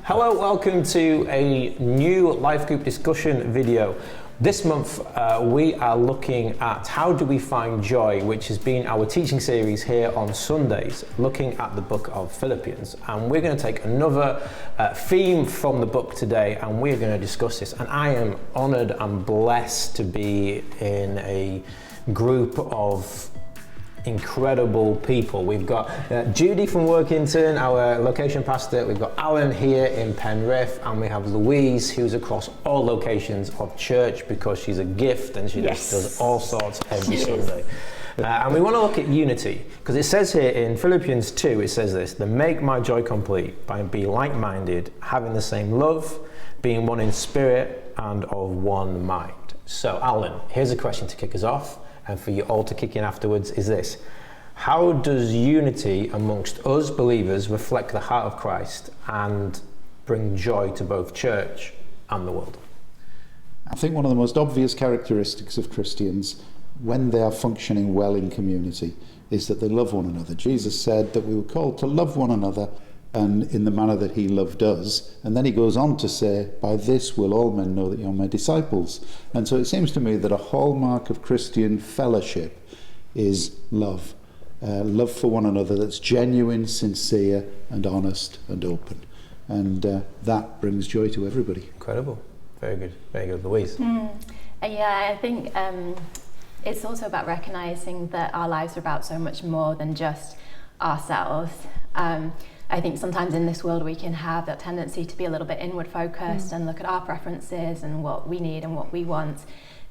Hello, welcome to a new life group discussion video. This month we are looking at how do we find joy, which has been our teaching series here on Sundays, looking at the book of Philippians. And we're going to take another theme from the book today, and we're going to discuss this. And I am honoured and blessed to be in a group of incredible people. We've got Judy from Workington, our location pastor. We've got Alan here in Penrith, and we have Louise, who's across all locations of church because she's a gift and she just does all sorts every Sunday. And we want to look at unity, because it says here in Philippians 2, it says this: "Then make my joy complete by being like-minded, having the same love, being one in spirit and of one mind." So Alan, here's a question to kick us off, and for you all to kick in afterwards, is this: how does unity amongst us believers reflect the heart of Christ and bring joy to both church and the world? I think one of the most obvious characteristics of Christians when they are functioning well in community is that they love one another. Jesus said that we were called to love one another and in the manner that he loved us. And then he goes on to say, "By this will all men know that you're my disciples." And so it seems to me that a hallmark of Christian fellowship is love. Love for one another that's genuine, sincere and honest and open. And that brings joy to everybody. Incredible. Very good. Louise? Yeah, I think it's also about recognising that our lives are about so much more than just ourselves. I think sometimes in this world we can have that tendency to be a little bit inward focused and look at our preferences and what we need and what we want.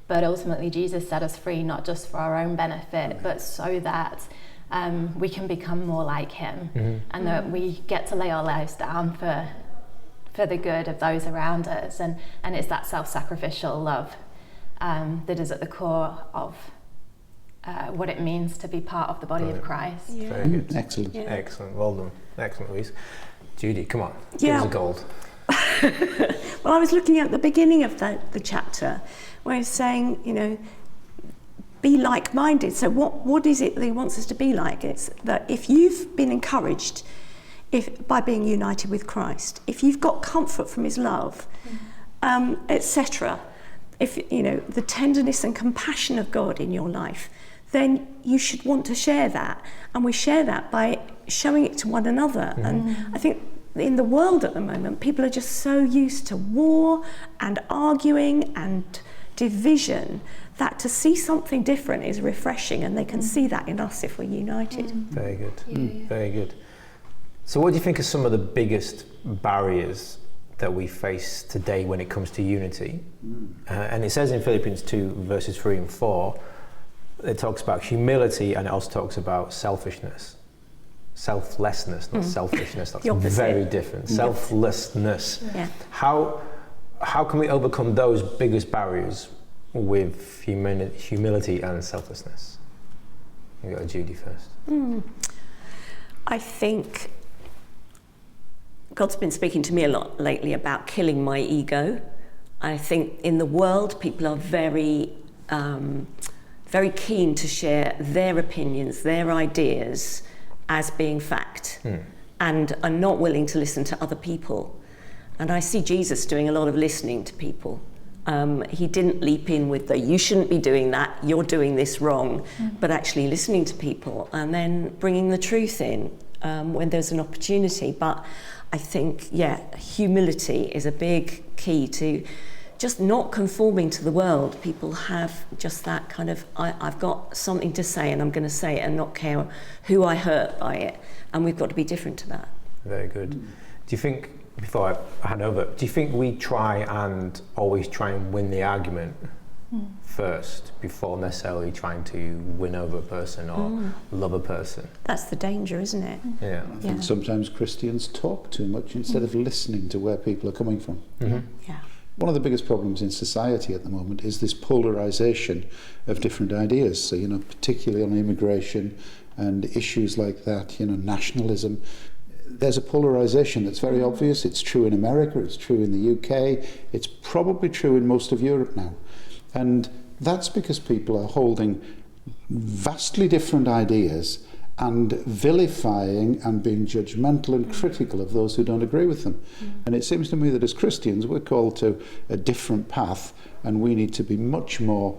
But ultimately Jesus set us free not just for our own benefit, but so that we can become more like him, and that we get to lay our lives down for the good of those around us. And it's that self-sacrificial love that is at the core of what it means to be part of the body of Christ. Yeah. Very good. Excellent. Yeah. Excellent. Well done. Excellent, Louise. Judy, come on. Give us a gold. Well, I was looking at the beginning of the chapter where it's saying, be like-minded. So what is it that he wants us to be like? It's that if you've been encouraged by being united with Christ, if you've got comfort from his love, etc., if the tenderness and compassion of God in your life, then you should want to share that. And we share that by showing it to one another. And I think in the world at the moment, people are just so used to war and arguing and division that to see something different is refreshing, and they can see that in us if we're united. Very good. Very good. So what do you think are some of the biggest barriers that we face today when it comes to unity? And it says in Philippians 2 verses 3 and 4, it talks about humility, and it also talks about selfishness. Selflessness, not selfishness. That's very different. Selflessness. Yeah. How can we overcome those biggest barriers with humility and selflessness? We got Judy first. I think God's been speaking to me a lot lately about killing my ego. I think in the world people are very keen to share their opinions, their ideas as being fact, and are not willing to listen to other people. And I see Jesus doing a lot of listening to people. He didn't leap in with the, you shouldn't be doing that, you're doing this wrong, but actually listening to people and then bringing the truth in when there's an opportunity. But I think, humility is a big key to just not conforming to the world. People have just that kind of, I've got something to say and I'm going to say it and not care who I hurt by it. And we've got to be different to that. Very good. Do you think, before I hand over, do you think we always try and win the argument first before necessarily trying to win over a person or love a person? That's the danger, isn't it? Yeah. I think sometimes Christians talk too much instead of listening to where people are coming from. Yeah. One of the biggest problems in society at the moment is this polarisation of different ideas. So, particularly on immigration and issues like that, nationalism. There's a polarisation that's very obvious. It's true in America, it's true in the UK, it's probably true in most of Europe now. And that's because people are holding vastly different ideas and vilifying and being judgmental and critical of those who don't agree with them. And it seems to me that as Christians we're called to a different path, and we need to be much more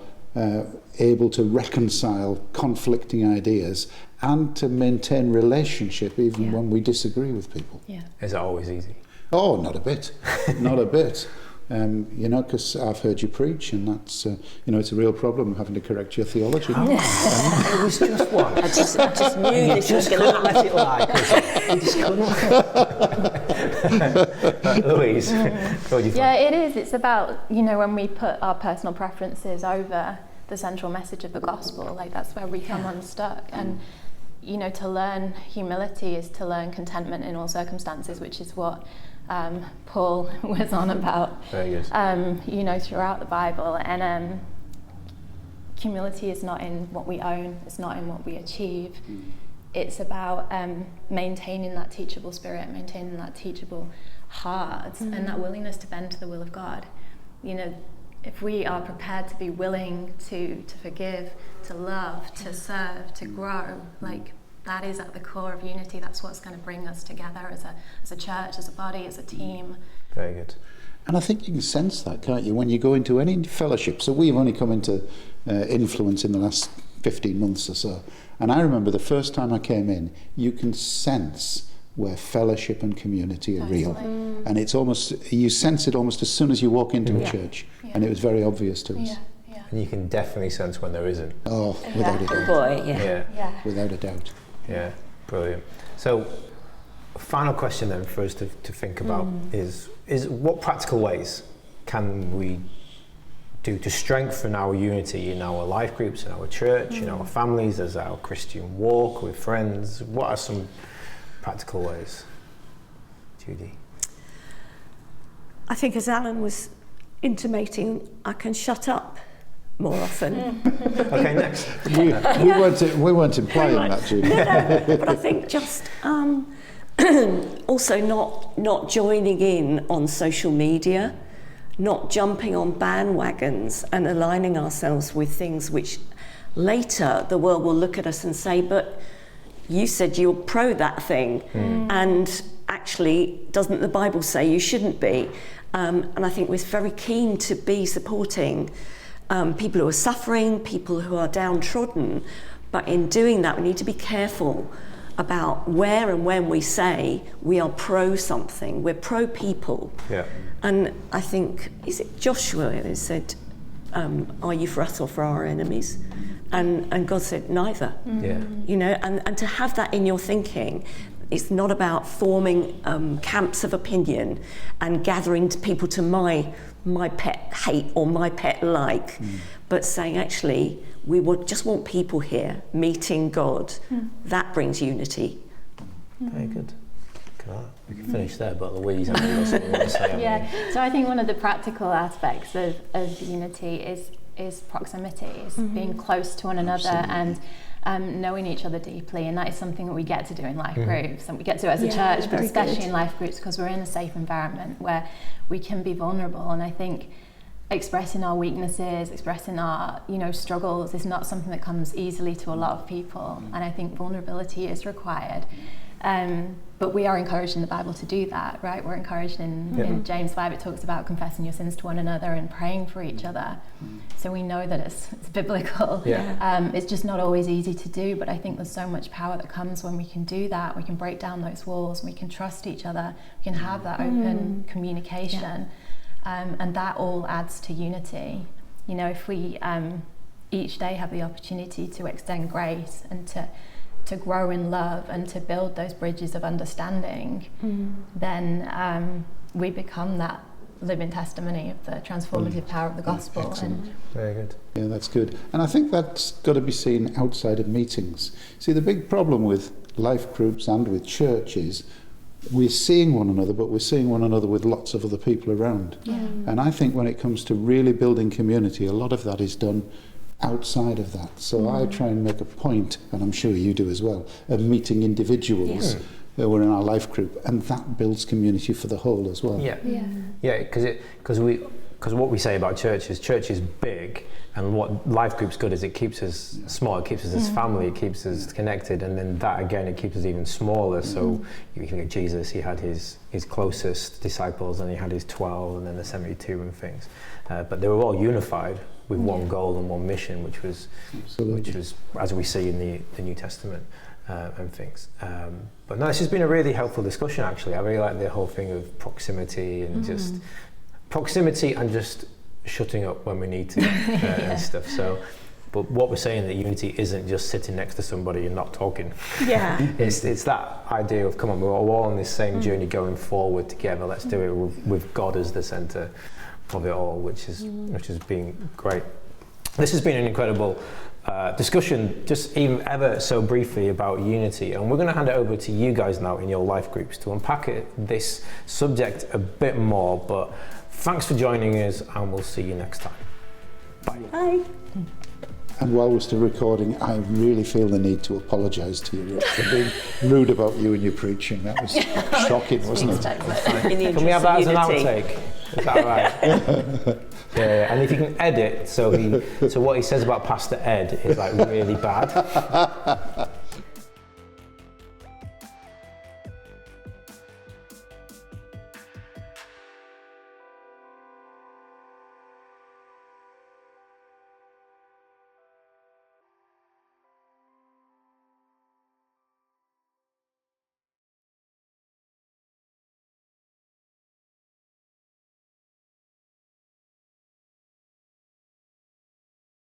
able to reconcile conflicting ideas and to maintain relationship even when we disagree with people. Yeah. Is it always easy? Oh, not a bit. Not a bit. You know, because I've heard you preach, and that's, you know, it's a real problem having to correct your theology. It was just one. I just knew this was going to happen. Louise, what do you think? Yeah, it is. It's about, you know, when we put our personal preferences over the central message of the gospel, like that's where we come unstuck. And, you know, to learn humility is to learn contentment in all circumstances, which is what Paul was on about, Very good. you know, throughout the Bible. And humility is not in what we own, it's not in what we achieve. It's about maintaining that teachable spirit, maintaining that teachable heart, and that willingness to bend to the will of God. You know, if we are prepared to be willing to forgive, to love, to serve, to grow, like that is at the core of unity. That's what's going to bring us together as a church, as a body, as a team. Very good. And I think you can sense that, can't you, when you go into any fellowship. So we've only come into influence in the last 15 months or so. And I remember the first time I came in, you can sense where fellowship and community are real. And it's almost, you sense it almost as soon as you walk into a church. And it was very obvious to us. And you can definitely sense when there isn't. Oh, without a doubt. Boy, Yeah. Without a doubt. Yeah, brilliant. So, final question then for us to think about is what practical ways can we do to strengthen our unity in our life groups, in our church, in our families, as our Christian walk with friends? What are some practical ways? Judy? I think as Alan was intimating, I can shut up more often. Okay, next. We weren't implying that, Judy. No, but I think just also not joining in on social media, not jumping on bandwagons and aligning ourselves with things which later the world will look at us and say, but you said you're pro that thing, and actually doesn't the Bible say you shouldn't be? And I think we're very keen to be supporting people who are suffering, people who are downtrodden, but in doing that we need to be careful about where and when we say we are pro something, we're pro people. Yeah. And I think, is it Joshua who said, are you for us or for our enemies? And God said, neither. Yeah. You know, and to have that in your thinking, it's not about forming camps of opinion and gathering people to my pet hate or my pet like, but saying actually we just want people here meeting God. That brings unity. Very good. We can finish there, but Louise, I think something you want to say. Yeah, so I think one of the practical aspects of unity is proximity, is being close to one another and knowing each other deeply, and that is something that we get to do in life groups, and we get to as a church, but especially in life groups, because we're in a safe environment where we can be vulnerable. And I think expressing our weaknesses, expressing our struggles is not something that comes easily to a lot of people, and I think vulnerability is required. But we are encouraged in the Bible to do that, right? We're encouraged in James 5, it talks about confessing your sins to one another and praying for each other. So we know that it's biblical. It's just not always easy to do, but I think there's so much power that comes when we can do that. We can break down those walls, we can trust each other, we can have that open communication, and that all adds to unity. If we each day have the opportunity to extend grace and to grow in love and to build those bridges of understanding, then we become that living testimony of the transformative power of the gospel. Excellent. Very good. Yeah, that's good. And I think that's got to be seen outside of meetings. See, the big problem with life groups and with church is we're seeing one another, but we're seeing one another with lots of other people around. And I think when it comes to really building community, a lot of that is done outside of that. So I try and make a point, and I'm sure you do as well, of meeting individuals who are in our life group, and that builds community for the whole as well. Because because what we say about church is big, and what life group's good is it keeps us small, it keeps us as family, it keeps us connected, and then that again, it keeps us even smaller. So you look at Jesus, he had his closest disciples, and he had his 12, and then the 72 and things. But they were all unified with one goal and one mission, which was as we see in the New Testament and things. But no, this has been a really helpful discussion, actually. I really like the whole thing of proximity and just proximity and just shutting up when we need to and stuff. So, but what we're saying, that unity isn't just sitting next to somebody and not talking. Yeah. It's that idea of, come on, we're all on this same journey going forward together. Let's do it with God as the centre of it all, which has been great. This has been an incredible discussion, just even ever so briefly, about unity, and we're going to hand it over to you guys now in your life groups to unpack this subject a bit more. But thanks for joining us, and we'll see you next time. Bye. Bye. And while we're still recording, I really feel the need to apologise to you for being rude about you and your preaching. That was shocking, wasn't it? Can we have that as an outtake? Is that right? Yeah, and if you can edit, so what he says about Pastor Ed is like really bad.